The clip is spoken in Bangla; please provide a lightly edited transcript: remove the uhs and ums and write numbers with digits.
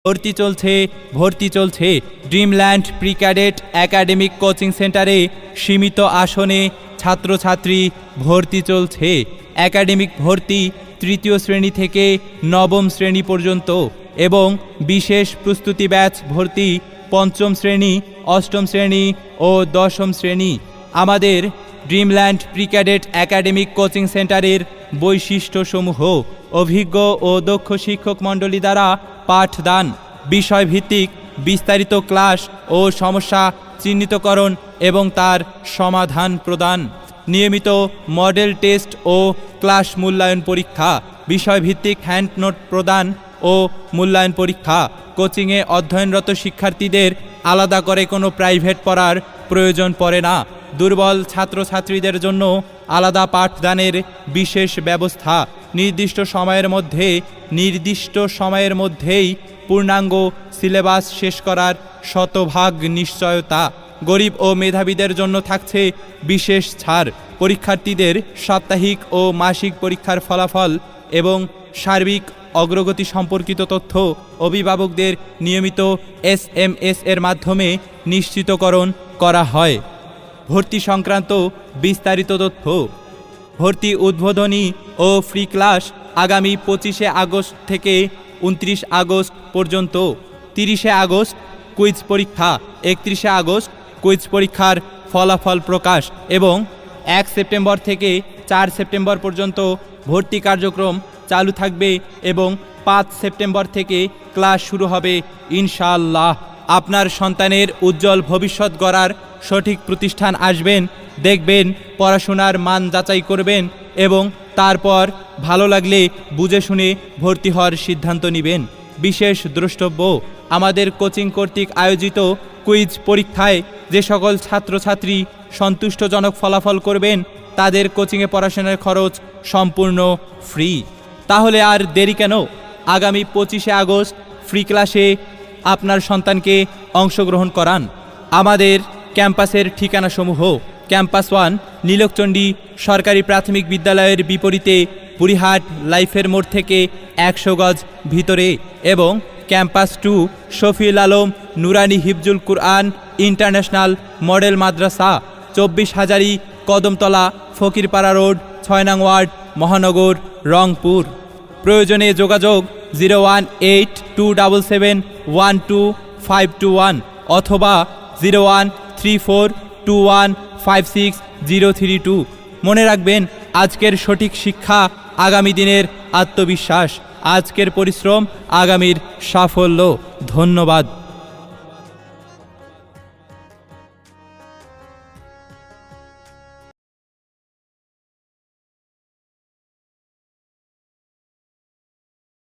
ভর্তি চলছে Dreamland pre cadet academic coaching সেন্টারে সীমিত আসনে ছাত্রছাত্রী ভর্তি চলছে। একাডেমিক ভর্তি তৃতীয় শ্রেণী থেকে নবম শ্রেণী পর্যন্ত এবং বিশেষ প্রস্তুতি ব্যাচ ভর্তি পঞ্চম শ্রেণী, অষ্টম শ্রেণী ও দশম শ্রেণী। আমাদের Dreamland pre cadet academic coaching সেন্টারের বৈশিষ্ট্যসমূহ: অভিজ্ঞ ও দক্ষ শিক্ষক মণ্ডলী দ্বারা পাঠদান, বিষয়ভিত্তিক বিস্তারিত ক্লাস ও সমস্যা চিহ্নিতকরণ এবং তার সমাধান প্রদান, নিয়মিত মডেল টেস্ট ও ক্লাস মূল্যায়ন পরীক্ষা, বিষয়ভিত্তিক হ্যান্ডনোট প্রদান ও মূল্যায়ন পরীক্ষা। কোচিংয়ে অধ্যয়নরত শিক্ষার্থীদের আলাদা করে কোনো প্রাইভেট পড়ার প্রয়োজন পড়ে না। দুর্বল ছাত্রছাত্রীদের জন্য আলাদা পাঠদানের বিশেষ ব্যবস্থা। নির্দিষ্ট সময়ের মধ্যেই পূর্ণাঙ্গ সিলেবাস শেষ করার শতভাগ নিশ্চয়তা। গরিব ও মেধাবীদের জন্য থাকছে বিশেষ ছাড়। পরীক্ষার্থীদের সাপ্তাহিক ও মাসিক পরীক্ষার ফলাফল এবং সার্বিক অগ্রগতি সম্পর্কিত তথ্য অভিভাবকদের নিয়মিত SMS এর মাধ্যমে নিশ্চিতকরণ করা হয়। ভর্তি সংক্রান্ত বিস্তারিত তথ্য: ভর্তি উদ্বোধনী ও ফ্রি ক্লাস আগামী 25শে আগস্ট থেকে 29 আগস্ট পর্যন্ত। 30শে আগস্ট কুইজ পরীক্ষা, 31শে আগস্ট কুইজ পরীক্ষার ফলাফল প্রকাশ এবং 1 সেপ্টেম্বর থেকে 4 সেপ্টেম্বর পর্যন্ত ভর্তি কার্যক্রম চালু থাকবে এবং 5 সেপ্টেম্বর থেকে ক্লাস শুরু হবে ইনশাআল্লাহ। আপনার সন্তানের উজ্জ্বল ভবিষ্যৎ গড়ার সঠিক প্রতিষ্ঠান আসবেন, দেখবেন, পড়াশোনার মান যাচাই করবেন এবং তারপর ভালো লাগলে বুঝে শুনে ভর্তি হওয়ার সিদ্ধান্ত নেবেন। বিশেষ দ্রষ্টব্য: আমাদের কোচিং কর্তৃক আয়োজিত কুইজ পরীক্ষায় যে সকল ছাত্রছাত্রী সন্তুষ্টজনক ফলাফল করবেন তাদের কোচিংয়ে পড়াশোনার খরচ সম্পূর্ণ ফ্রি। তাহলে আর দেরি কেন? আগামী 25শে আগস্ট ফ্রি ক্লাসে আপনার সন্তানকে অংশগ্রহণ করান। আমাদের ক্যাম্পাসের ঠিকানাসমূহ: ক্যাম্পাস 1 নীলকচণ্ডী সরকারি প্রাথমিক বিদ্যালয়ের বিপরীতে বুড়িহাট লাইফের মোড় থেকে 100 গজ ভিতরে এবং ক্যাম্পাস 2 শফিউল আলম নুরানি হিফজুল কুরআন ইন্টারন্যাশনাল মডেল মাদ্রাসা 24 হাজারি কদমতলা ফকিরপাড়া রোড 6 নং ওয়ার্ড মহানগর রংপুর। প্রয়োজনে যোগাযোগ 01827712521 অথবা 01342156 মনে রাখবেন, আজকের সঠিক শিক্ষা আগামী দিনের আত্মবিশ্বাস, আজকের পরিশ্রম আগামীর সাফল্য। ধন্যবাদ।